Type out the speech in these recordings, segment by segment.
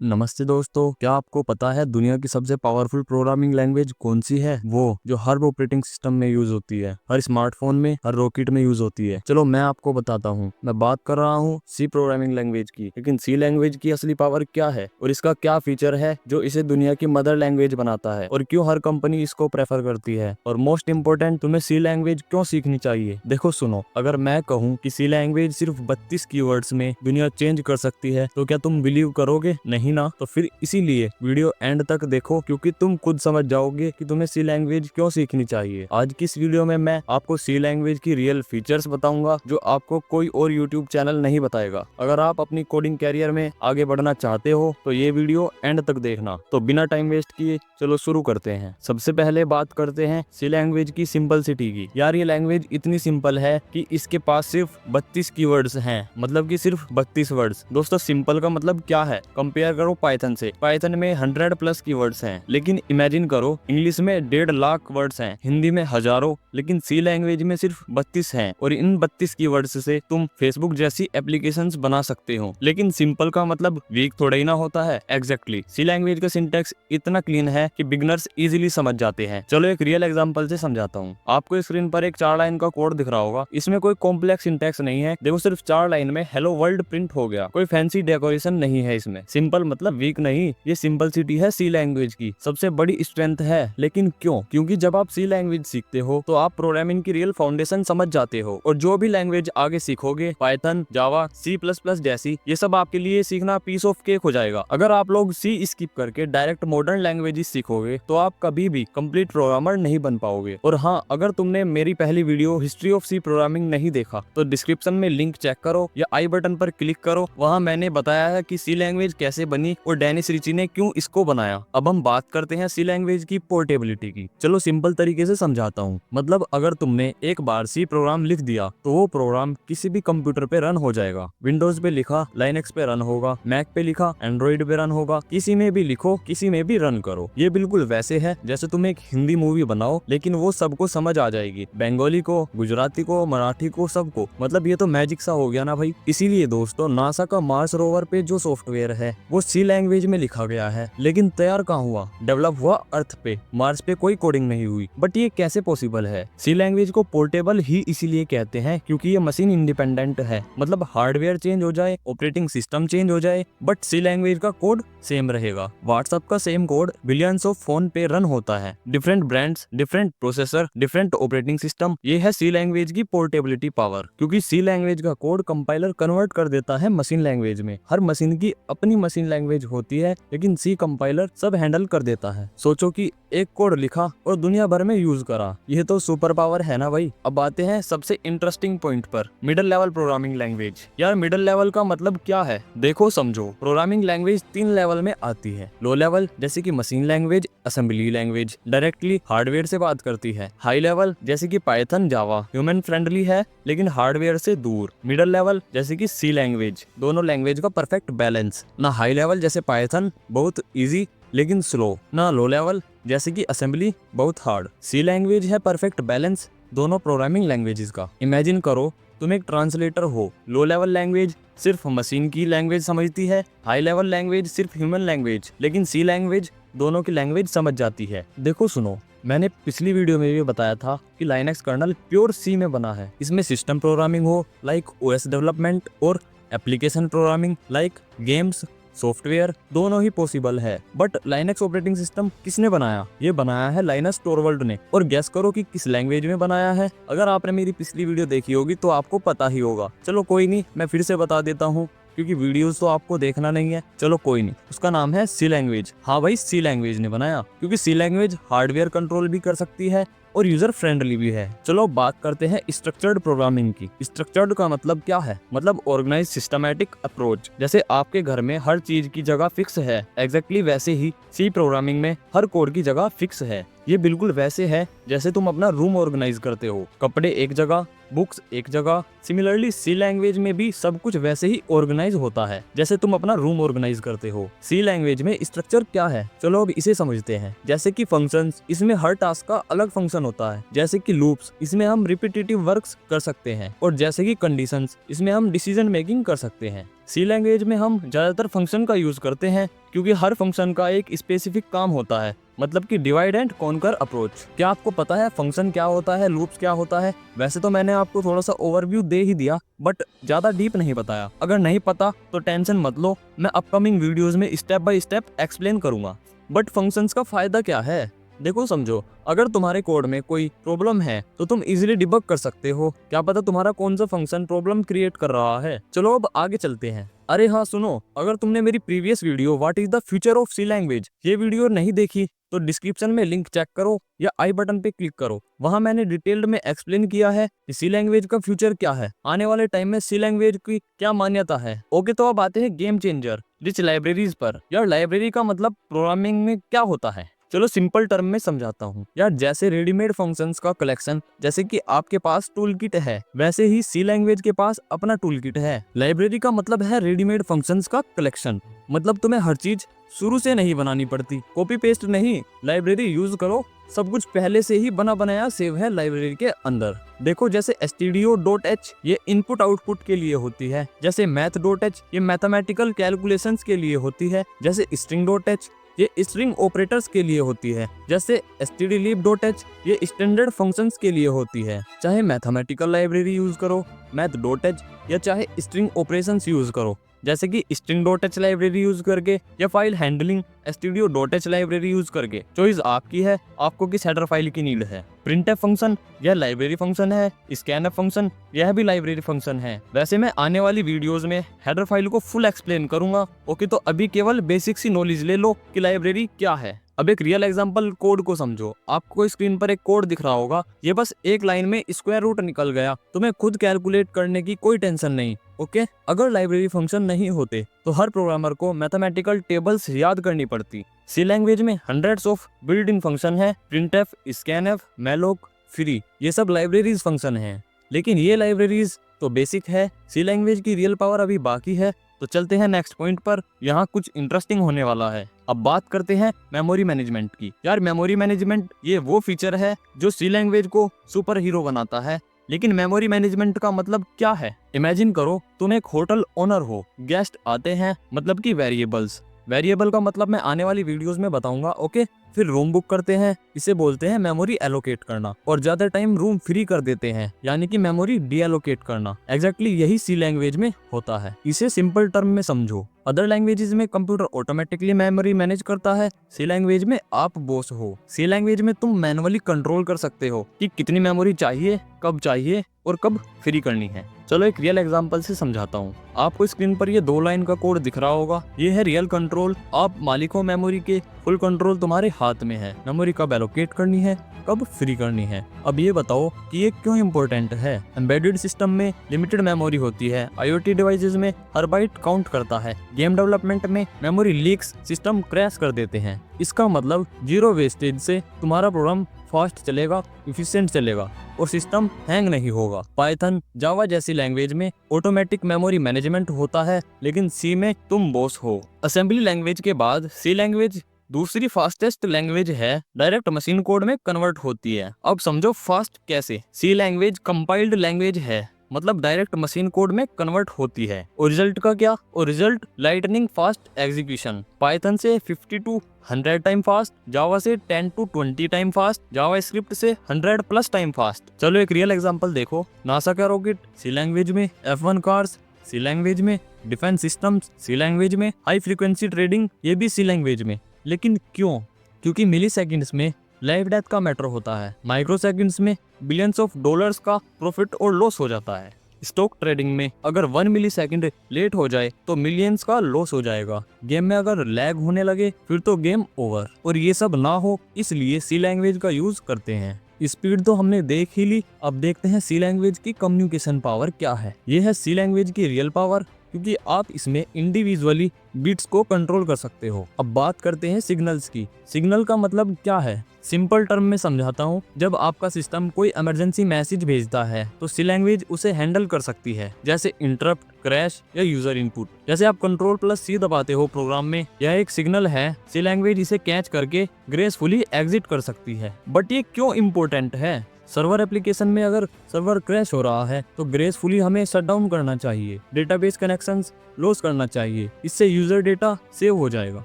नमस्ते दोस्तों, क्या आपको पता है दुनिया की सबसे पावरफुल प्रोग्रामिंग लैंग्वेज कौन सी है? वो जो हर ऑपरेटिंग सिस्टम में यूज होती है, हर स्मार्टफोन में, हर रॉकेट में यूज होती है। चलो मैं आपको बताता हूँ। मैं बात कर रहा हूँ सी प्रोग्रामिंग लैंग्वेज की। लेकिन सी लैंग्वेज की असली पावर क्या है और इसका क्या फीचर है जो इसे दुनिया की मदर लैंग्वेज बनाता है, और क्यों हर कंपनी इसको प्रेफर करती है, और मोस्ट इंपोर्टेंट, तुम्हें सी लैंग्वेज क्यों सीखनी चाहिए। देखो सुनो, अगर मैं कहूँ कि सी लैंग्वेज सिर्फ 32 कीवर्ड्स में दुनिया चेंज कर सकती है तो क्या तुम बिलीव करोगे? नहीं ना। तो फिर इसीलिए वीडियो एंड तक देखो, क्योंकि तुम खुद समझ जाओगे कि तुम्हें सी लैंग्वेज क्यों सीखनी चाहिए। आज की इस वीडियो में मैं आपको सी लैंग्वेज की रियल फीचर्स बताऊंगा जो आपको कोई और यूट्यूब चैनल नहीं बताएगा। अगर आप अपनी कोडिंग कैरियर में आगे बढ़ना चाहते हो तो ये वीडियो एंड तक देखना। तो बिना टाइम वेस्ट किए चलो शुरू करते हैं। सबसे पहले बात करते हैं सी लैंग्वेज की सिंपलिसिटी की। यार ये लैंग्वेज इतनी सिंपल है कि इसके पास सिर्फ 32 कीवर्ड्स हैं, मतलब कि सिर्फ 32 वर्ड्स। दोस्तों सिंपल का मतलब क्या है? कंपेयर करो पाइथन से। पाइथन में 100+ कीवर्ड्स हैं, लेकिन इमेजिन करो इंग्लिश में 1.5 लाख वर्ड्स हैं, हिंदी में हजारों, लेकिन सी लैंग्वेज में सिर्फ 32 हैं। और इन 32 कीवर्ड्स से तुम फेसबुक जैसी एप्लीकेशंस बना सकते हो। लेकिन सिंपल का मतलब वीक थोड़ा ही ना होता है। एग्जैक्टली सी लैंग्वेज का सिंटैक्स इतना क्लीन है कि बिगनर्स इजीली समझ जाते हैं। चलो एक रियल एग्जांपल से समझाता हूँ। आपको स्क्रीन पर एक 4 लाइन का कोड दिख रहा होगा। इसमें कोई कॉम्प्लेक्स सिंटैक्स नहीं है। देखो सिर्फ 4 लाइन में हेलो वर्ल्ड प्रिंट हो गया। कोई फैंसी डेकोरेशन नहीं है इसमें। सिंपल मतलब वीक नहीं, ये सिंपलिसिटी है सी लैंग्वेज की सबसे बड़ी स्ट्रेंथ है। लेकिन क्यों? क्योंकि जब आप सी लैंग्वेज सीखते हो तो आप प्रोग्रामिंग की रियल फाउंडेशन समझ जाते हो, और जो भी लैंग्वेज आगे सीखोगे, पाइथन, जावा, C++ जैसी, ये सब आपके लिए सीखना पीस ऑफ केक हो जाएगा। अगर आप लोग सी स्किप करके डायरेक्ट मॉडर्न लैंग्वेजेस सीखोगे तो आप कभी भी कंप्लीट प्रोग्रामर नहीं बन पाओगे। और हाँ, अगर तुमने मेरी पहली video history of C programming नहीं देखा तो डिस्क्रिप्शन में लिंक चेक करो या आई बटन पर क्लिक करो। वहाँ मैंने बताया है कि सी लैंग्वेज कैसे बनी और डेनिस रिची ने क्यों इसको बनाया। अब हम बात करते हैं सी लैंग्वेज की पोर्टेबिलिटी की। चलो सिंपल तरीके से समझाता हूँ। मतलब अगर तुमने एक बार सी प्रोग्राम लिख दिया तो वो प्रोग्राम किसी भी कंप्यूटर पे रन हो जाएगा। विंडोज पे लिखा लाइनक्स पे रन होगा, मैक पे लिखा एंड्रॉइड पे रन होगा, किसी में भी लिखो किसी में भी रन करो। ये बिल्कुल वैसे है जैसे तुम एक हिंदी मूवी बनाओ, लेकिन वो सबको समझ आ जाएगी, बंगाली को, गुजराती को, मराठी को, सबको। मतलब ये तो मैजिक सा हो गया ना भाई। इसीलिए दोस्तों नासा का मार्स रोवर पे जो सॉफ्टवेयर है वो सी लैंग्वेज में लिखा गया है। लेकिन तैयार कहाँ हुआ? डेवलप हुआ अर्थ पे। मार्स पे कोई कोडिंग नहीं हुई। बट ये कैसे पॉसिबल है? सी लैंग्वेज को पोर्टेबल ही इसीलिए कहते हैं क्योंकि ये मशीन इंडिपेंडेंट है। मतलब हार्डवेयर चेंज हो जाए, ऑपरेटिंग सिस्टम चेंज हो जाए, बट सी लैंग्वेज का कोड सेम रहेगा। व्हाट्सएप का same code billions of phone पे रन होता है। Different brands, different processor, different operating system. ये है सी लैंग्वेज की पोर्टेबिलिटी पावर। क्योंकि सी लैंग्वेज का कोड कंपाइलर कन्वर्ट कर देता है मशीन लैंग्वेज में। हर मशीन की अपनी मशीन लैंग्वेज होती है, लेकिन सी कंपाइलर सब हैंडल कर देता है। सोचो कि एक कोड लिखा और दुनिया भर में यूज करा। यह तो सुपर पावर है ना भाई। अब आते हैं सबसे इंटरेस्टिंग पॉइंट पर, मिडिल लेवल प्रोग्रामिंग लैंग्वेज। यार मिडिल लेवल का मतलब क्या है? देखो समझो, प्रोग्रामिंग लैंग्वेज 3 लेवल में आती है। लो लेवल जैसे कि machine language, assembly language, directly hardware से बात करती है। हाई लेवल जैसे कि पाइथन, जावा, ह्यूमन फ्रेंडली है लेकिन हार्डवेयर से दूर। मिडिल लेवल जैसे कि सी लैंग्वेज, दोनों लैंग्वेज का परफेक्ट बैलेंस। ना हाई लेवल जैसे पाइथन बहुत इजी लेकिन स्लो, ना लो लेवल जैसे कि असेंबली बहुत हार्ड। सी लैंग्वेज है परफेक्ट बैलेंस दोनों प्रोग्रामिंग लैंग्वेजेस का। इमेजिन करो तुम एक ट्रांसलेटर हो। लो लेवल लैंग्वेज सिर्फ मशीन की लैंग्वेज समझती है, हाई लेवल लैंग्वेज सिर्फ ह्यूमन लैंग्वेज, लेकिन सी लैंग्वेज दोनों की लैंग्वेज समझ जाती है। देखो सुनो, मैंने पिछली वीडियो में भी बताया था कि लाइनक्स कर्नल प्योर सी में बना है। इसमें सिस्टम प्रोग्रामिंग हो लाइक ओएस डेवलपमेंट और application programming like games, software, दोनों ही पॉसिबल है। बट लाइनक्स ऑपरेटिंग सिस्टम किसने बनाया? ये बनाया है लाइनस टोरवल्ड ने। और गेस करो कि किस लैंग्वेज में बनाया है? अगर आपने मेरी पिछली वीडियो देखी होगी तो आपको पता ही होगा। चलो कोई नहीं, मैं फिर से बता देता हूँ क्योंकि वीडियोस तो आपको देखना नहीं है। चलो कोई नहीं, उसका नाम है सी लैंग्वेज। हाँ भाई, सी लैंग्वेज ने बनाया क्योंकि सी लैंग्वेज हार्डवेयर कंट्रोल भी कर सकती है और यूजर फ्रेंडली भी है। चलो बात करते हैं स्ट्रक्चर्ड प्रोग्रामिंग की। स्ट्रक्चर्ड का मतलब क्या है? मतलब ऑर्गेनाइज सिस्टमैटिक अप्रोच। जैसे आपके घर में हर चीज की जगह फिक्स है, एग्जैक्टली वैसे ही सी प्रोग्रामिंग में हर कोड की जगह फिक्स है। ये बिल्कुल वैसे है जैसे तुम अपना रूम ऑर्गेनाइज करते हो। कपड़े एक जगह, बुक्स एक जगह। सिमिलरली सी लैंग्वेज में भी सब कुछ वैसे ही ऑर्गेनाइज होता है जैसे तुम अपना रूम ऑर्गेनाइज करते हो। सी लैंग्वेज में स्ट्रक्चर क्या है, चलो अब इसे समझते हैं। जैसे कि फंक्शंस, इसमें हर टास्क का अलग फंक्शन होता है। जैसे कि लूप्स, इसमें हम रिपीटेटिव वर्क्स कर सकते हैं। और जैसे कि कंडीशंस, इसमें हम डिसीजन मेकिंग कर सकते हैं। सी लैंग्वेज में हम ज्यादातर फंक्शन का यूज करते हैं क्योंकि हर फंक्शन का एक स्पेसिफिक काम होता है, मतलब कि डिवाइड एंड कॉन्कर अप्रोच। क्या आपको पता है फंक्शन क्या होता है, लूप्स क्या होता है? वैसे तो मैंने आपको थोड़ा सा ओवरव्यू दे ही दिया, बट ज्यादा डीप नहीं बताया। अगर नहीं पता तो टेंशन मत लो, मैं अपकमिंग वीडियोस में स्टेप बाय स्टेप एक्सप्लेन करूंगा। बट फंक्शंस का फायदा क्या है? देखो समझो, अगर तुम्हारे कोड में कोई प्रॉब्लम है तो तुम इजीली डिबग कर सकते हो। क्या पता तुम्हारा कौन सा फंक्शन प्रॉब्लम क्रिएट कर रहा है। चलो अब आगे चलते हैं। अरे हाँ सुनो, अगर तुमने मेरी previous video what is the future of C language ये वीडियो नहीं देखी तो डिस्क्रिप्शन में लिंक चेक करो या आई बटन पे क्लिक करो। वहां मैंने डिटेल्ड में एक्सप्लेन किया है कि सी लैंग्वेज का फ्यूचर क्या है, आने वाले टाइम में सी लैंग्वेज की क्या मान्यता है। ओके, तो अब आते हैं गेम चेंजर रिच लाइब्रेरीज पर। यार लाइब्रेरी का मतलब प्रोग्रामिंग में क्या होता है, चलो सिंपल टर्म में समझाता हूँ। यार जैसे रेडीमेड फंक्शंस का कलेक्शन, जैसे कि आपके पास टूल किट है, वैसे ही सी लैंग्वेज के पास अपना टूल किट है। लाइब्रेरी का मतलब है रेडीमेड फंक्शंस का कलेक्शन, मतलब तुम्हें हर चीज शुरू से नहीं बनानी पड़ती, कॉपी पेस्ट नहीं, लाइब्रेरी यूज करो। सब कुछ पहले से ही बना बनाया सेव है लाइब्रेरी के अंदर। देखो जैसे stdio.h ये इनपुट आउटपुट के लिए होती है, जैसे math.h ये मैथमेटिकल कैलकुलेशंस के लिए होती है, जैसे string.h ये स्ट्रिंग ऑपरेटर्स के लिए होती है, जैसे stdlib.h ये स्टैंडर्ड फंक्शंस के लिए होती है। चाहे मैथमेटिकल लाइब्रेरी यूज करो math.h या चाहे स्ट्रिंग ऑपरेशंस यूज करो जैसे कि string.h लाइब्रेरी यूज करके या file handling stdio.h library use करके। चॉइस आपकी है, आपको किस हेडर फाइल की नीड है। printf फंक्शन यह लाइब्रेरी फंक्शन है, scanf फंक्शन यह भी लाइब्रेरी फंक्शन है। वैसे मैं आने वाली वीडियोस में हेडर फाइल को फुल एक्सप्लेन करूंगा। ओके, तो अभी केवल बेसिक सी नॉलेज ले लो कि लाइब्रेरी क्या है। अब एक रियल एग्जांपल कोड को समझो। आपको स्क्रीन पर एक कोड दिख रहा होगा, ये बस एक लाइन में स्क्वायर रूट निकल गया, तुम्हें खुद कैलकुलेट करने की कोई टेंशन नहीं। ओके, अगर लाइब्रेरी फंक्शन नहीं होते तो हर प्रोग्रामर को मैथमेटिकल टेबल्स याद करनी पड़ती। सी लैंग्वेज में hundreds of built in function है, printf, scanf, malloc, free, ये सब लाइब्रेरीज फंक्शन हैं। लेकिन ये लाइब्रेरीज तो बेसिक है, सी लैंग्वेज की रियल पावर अभी बाकी है। तो चलते हैं नेक्स्ट पॉइंट पर, यहाँ कुछ इंटरेस्टिंग होने वाला है। अब बात करते हैं मेमोरी मैनेजमेंट की। यार मेमोरी मैनेजमेंट ये वो फीचर है जो सी लैंग्वेज को सुपर हीरो बनाता है। लेकिन मेमोरी मैनेजमेंट का मतलब क्या है? इमेजिन करो तुम एक होटल ओनर हो, गेस्ट आते हैं, मतलब कि वेरिएबल्स। वेरिएबल का मतलब मैं आने वाली वीडियोस में बताऊंगा। ओके, फिर रूम बुक करते हैं, इसे बोलते हैं मेमोरी एलोकेट करना। और ज्यादा टाइम रूम फ्री कर देते हैं, यानी कि मेमोरी डी एलोकेट करना। एग्जैक्टली यही सी लैंग्वेज में होता है। इसे सिंपल टर्म में समझो, अदर लैंग्वेजेस में कंप्यूटर ऑटोमेटिकली मेमोरी मैनेज करता है, सी लैंग्वेज में आप बॉस हो। सी लैंग्वेज में तुम मैनुअली कंट्रोल कर सकते हो कि कितनी मेमोरी चाहिए, कब चाहिए और कब फ्री करनी है। चलो एक रियल एग्जांपल से समझाता हूँ। आपको स्क्रीन पर ये 2 लाइन का कोड दिख रहा होगा, ये है रियल कंट्रोल। आप मालिक हो मेमोरी के, फुल कंट्रोल तुम्हारे हाथ में है, मेमोरी कब एलोकेट करनी है, कब फ्री करनी है। अब ये बताओ कि ये क्यों इम्पोर्टेंट है। एम्बेडेड सिस्टम में लिमिटेड मेमोरी होती है, IoT डिवाइसेस में हर बाइट काउंट करता है, गेम डेवलपमेंट में मेमोरी लीक्स सिस्टम क्रैश कर देते हैं। इसका मतलब जीरो वेस्टेज से तुम्हारा प्रोग्राम फास्ट चलेगा, इफिशिएंट चलेगा और सिस्टम हैंग नहीं होगा। पाइथन, जावा जैसी लैंग्वेज में ऑटोमेटिक मेमोरी मैनेजमेंट होता है, लेकिन सी में तुम बॉस हो। असेंबली लैंग्वेज के बाद सी लैंग्वेज दूसरी फास्टेस्ट लैंग्वेज है, डायरेक्ट मशीन कोड में कन्वर्ट होती है। अब समझो फास्ट कैसे। सी लैंग्वेज कंपाइल्ड लैंग्वेज है, मतलब डायरेक्ट मशीन कोड में कन्वर्ट होती है। और रिजल्ट का क्या? और result lightning fast execution. Python से 50 to 100 टाइम फास्ट, जावा से 10 to 20 time fast, Java script से 100+ टाइम फास्ट। चलो एक रियल एग्जांपल देखो। नासा का रॉकेट सी लैंग्वेज में, F1 कार्स सी लैंग्वेज में, डिफेंस सिस्टम्स सी लैंग्वेज में, हाई फ्रीक्वेंसी ट्रेडिंग ये भी सी लैंग्वेज में। लेकिन क्यों? क्योंकि मिली सेकेंड्स में लाइफ डेथ का मैटर होता है, माइक्रो सेकेंड्स में बिलियंस ऑफ डॉलर्स का प्रॉफिट और लॉस हो जाता है। स्टॉक ट्रेडिंग में अगर 1 मिली सेकेंड लेट हो जाए तो मिलियंस का लॉस हो जाएगा। गेम में अगर लैग होने लगे फिर तो गेम ओवर। और ये सब ना हो इसलिए सी लैंग्वेज का यूज करते हैं। स्पीड तो हमने देख ही ली, अब देखते हैं सी लैंग्वेज की कम्युनिकेशन पावर क्या है। ये है सी लैंग्वेज की रियल पावर, क्योंकि आप इसमें इंडिविजुअली बीट्स को कंट्रोल कर सकते हो। अब बात करते हैं सिग्नल्स की। सिग्नल का मतलब क्या है, सिंपल टर्म में समझाता हूँ। जब आपका सिस्टम कोई इमरजेंसी मैसेज भेजता है तो सी लैंग्वेज उसे हैंडल कर सकती है, जैसे इंटरप्ट, क्रैश या यूजर इनपुट। जैसे आप Ctrl+C दबाते हो प्रोग्राम में, यह एक सिग्नल है, सी लैंग्वेज इसे कैच करके ग्रेसफुली एग्जिट कर सकती है। बट ये क्यों इम्पोर्टेंट है? सर्वर एप्लीकेशन में अगर सर्वर क्रैश हो रहा है तो ग्रेसफुली हमें शट डाउन करना चाहिए, डेटाबेस कनेक्शंस लॉस करना चाहिए, इससे यूजर डेटा सेव हो जाएगा।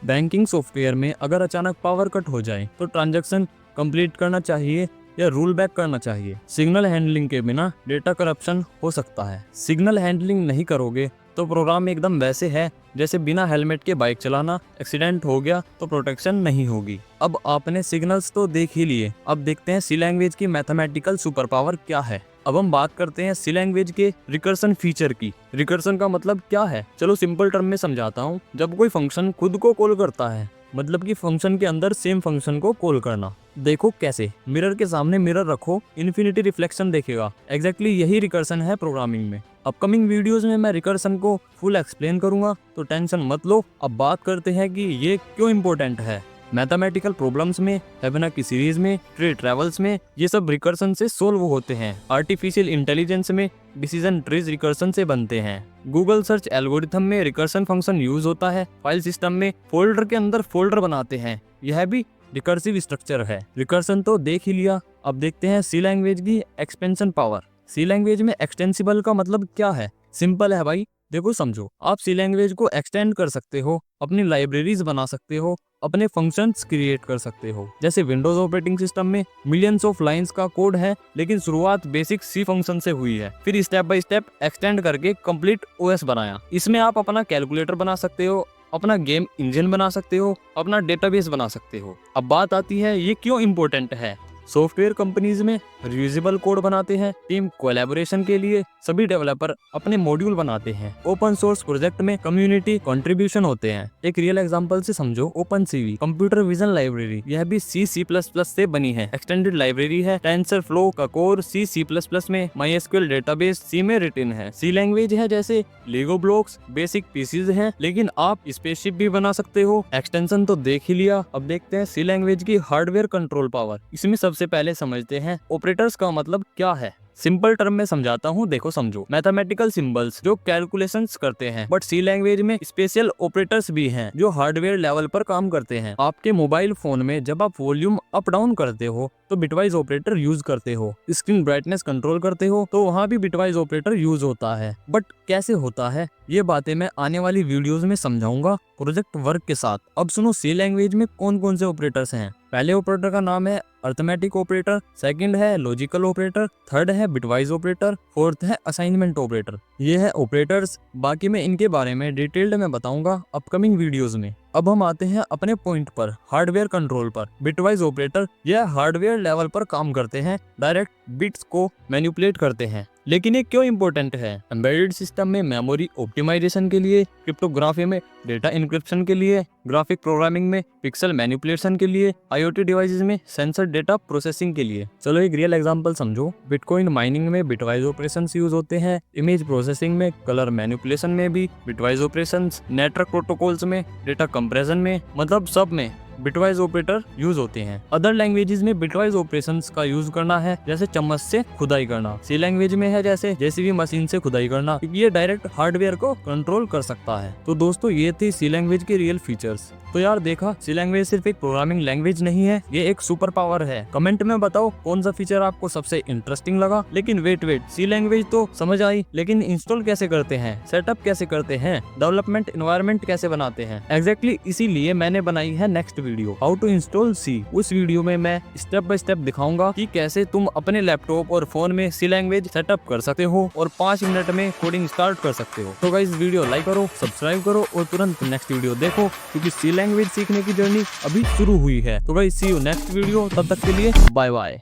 बैंकिंग सॉफ्टवेयर में अगर अचानक पावर कट हो जाए तो ट्रांजैक्शन कंप्लीट करना चाहिए या रूल बैक करना चाहिए। सिग्नल हैंडलिंग के बिना डेटा करप्शन हो सकता है। सिग्नल हैंडलिंग नहीं करोगे तो प्रोग्राम एकदम वैसे है जैसे बिना हेलमेट के बाइक चलाना, एक्सीडेंट हो गया तो प्रोटेक्शन नहीं होगी। अब आपने सिग्नल्स तो देख ही लिए, अब देखते हैं सी लैंग्वेज की मैथमेटिकल सुपर पावर क्या है। अब हम बात करते हैं सी लैंग्वेज के रिकर्सन फीचर की। रिकर्सन का मतलब क्या है, चलो सिंपल टर्म में समझाता हूँ। जब कोई फंक्शन खुद को कॉल करता है, मतलब कि फंक्शन के अंदर सेम फंक्शन को कॉल करना। देखो कैसे, मिरर के सामने मिरर रखो, इन्फिनिटी रिफ्लेक्शन देखेगा। एग्जैक्टली यही रिकर्सन है प्रोग्रामिंग में। अपकमिंग वीडियोस में मैं रिकर्सन को फुल एक्सप्लेन करूंगा, तो टेंशन मत लो। अब बात करते हैं कि ये क्यों इम्पोर्टेंट है। मैथमेटिकल प्रॉब्लम्स में, फिबोनाची सीरीज में, ट्री ट्रैवल्स में, ये सब रिकर्सन से सोल्व होते हैं। आर्टिफिशियल इंटेलिजेंस में डिसीजन ट्रीज रिकर्सन से बनते हैं। गूगल सर्च एल्गोरिथम में रिकर्सन फंक्शन यूज होता है। फाइल सिस्टम में फोल्डर के अंदर फोल्डर बनाते हैं, यह भी रिकर्सिव स्ट्रक्चर है। रिकर्सन तो देख ही लिया, अब देखते हैं सी लैंग्वेज की एक्सपेंशन पावर। सी लैंग्वेज में एक्सटेंसिबल का मतलब क्या है, सिंपल है भाई, देखो समझो। आप सी लैंग्वेज को एक्सटेंड कर सकते हो, अपनी लाइब्रेरीज बना सकते हो, अपने फंक्शंस क्रिएट कर सकते हो। जैसे विंडोज ऑपरेटिंग सिस्टम में मिलियंस ऑफ लाइंस का कोड है, लेकिन शुरुआत बेसिक सी फंक्शन से हुई है, फिर स्टेप बाय स्टेप एक्सटेंड करके कंप्लीट ओएस बनाया। इसमें आप अपना कैलकुलेटर बना सकते हो, अपना गेम इंजन बना सकते हो, अपना डेटाबेस बना सकते हो। अब बात आती है ये क्यों इम्पोर्टेंट है। सॉफ्टवेयर कंपनीज में रियूजेबल कोड बनाते हैं, टीम कोलैबोरेशन के लिए सभी डेवलपर अपने मॉड्यूल बनाते हैं। ओपन सोर्स प्रोजेक्ट में कम्युनिटी कंट्रीब्यूशन होते हैं। एक रियल एग्जांपल से समझो, ओपनसीवी कंप्यूटर विजन लाइब्रेरी, यह भी C++ से बनी है। एक्सटेंडेड लाइब्रेरी है। टेंसरफ्लो का कोर C++ में, MySQL डेटाबेस C में रिटन है। सी लैंग्वेज है जैसे लेगो ब्लॉक्स, बेसिक पीसीज हैं, लेकिन आप स्पेसशिप भी बना सकते हो। एक्सटेंशन तो देख ही लिया, अब देखते हैं सी लैंग्वेज की हार्डवेयर कंट्रोल पावर। इसमें सबसे पहले समझते हैं ऑपरेटर्स का मतलब क्या है। सिंपल टर्म में समझाता हूँ, देखो समझो। मैथमेटिकल सिंबल्स जो कैलकुलेशंस करते हैं, बट सी लैंग्वेज में स्पेशल ऑपरेटर्स भी हैं जो हार्डवेयर लेवल पर काम करते हैं। आपके मोबाइल फोन में जब आप वॉल्यूम अप डाउन करते हो तो बिटवाइज ऑपरेटर यूज करते हो। स्क्रीन ब्राइटनेस कंट्रोल करते हो तो वहाँ भी बिटवाइज ऑपरेटर यूज होता है। बट कैसे होता है ये बातें मैं आने वाली वीडियोस में समझाऊंगा प्रोजेक्ट वर्क के साथ। अब सुनो, सी लैंग्वेज में कौन कौन से ऑपरेटर्स हैं। पहले ऑपरेटर का नाम है अर्थमेटिक ऑपरेटर, सेकंड है लॉजिकल ऑपरेटर, थर्ड है बिटवाइज ऑपरेटर, फोर्थ है असाइनमेंट ऑपरेटर। ये है ऑपरेटर्स, बाकी मैं इनके बारे में डिटेल्ड में बताऊंगा अपकमिंग वीडियोस में। अब हम आते हैं अपने पॉइंट पर, हार्डवेयर कंट्रोल पर। बिटवाइज ऑपरेटर यह हार्डवेयर लेवल पर काम करते हैं, डायरेक्ट बिट्स को मैनिपुलेट करते हैं। लेकिन ये क्यों इंपॉर्टेंट है। एम्बेडेड सिस्टम में मेमोरी ऑप्टिमाइजेशन के लिए, क्रिप्टोग्राफी में डेटा इंक्रिप्शन के लिए, ग्राफिक प्रोग्रामिंग में पिक्सल मैनिपुलेशन के लिए, IoT डिवाइसेस में सेंसर डेटा प्रोसेसिंग के लिए। चलो एक रियल एग्जांपल समझो। बिटकॉइन माइनिंग में बिटवाइज ऑपरेशंस यूज होते हैं, इमेज प्रोसेसिंग में, कलर मैनिपुलेशन में भी बिटवाइज ऑपरेशंस, नेटवर्क प्रोटोकॉल्स में, डेटा कंप्रेशन में, मतलब सब में बिटवाइज ऑपरेटर यूज होते हैं। अदर लैंग्वेजेस में बिटवाइज ऑपरेशंस का यूज करना है, जैसे चम्मच से खुदाई करना। सी लैंग्वेज में है जैसे JCB मशीन से खुदाई करना, क्योंकि ये डायरेक्ट हार्डवेयर को कंट्रोल कर सकता है। तो दोस्तों ये थी सी लैंग्वेज के रियल फीचर्स। तो यार देखा, सी लैंग्वेज सिर्फ एक प्रोग्रामिंग लैंग्वेज नहीं है, ये एक सुपर पावर है। कमेंट में बताओ कौन सा फीचर आपको सबसे इंटरेस्टिंग लगा। लेकिन वेट, सी लैंग्वेज तो समझ आई, लेकिन इंस्टॉल कैसे करते हैं, सेटअप कैसे करते हैं, डेवलपमेंट एनवायरनमेंट कैसे बनाते हैं। एग्जैक्टली इसीलिए मैंने बनाई है next video, how to install C. उस वीडियो में मैं स्टेप बाय स्टेप दिखाऊंगा कि कैसे तुम अपने लैपटॉप और फोन में सी लैंग्वेज सेटअप कर सकते हो और 5 मिनट में कोडिंग स्टार्ट कर सकते हो। तो गाइस वीडियो लाइक करो, सब्सक्राइब करो और तुरंत नेक्स्ट वीडियो देखो, क्योंकि सी लैंग्वेज सीखने की जर्नी अभी शुरू हुई है। तो guys see you next video, तब तक के लिए बाय बाय।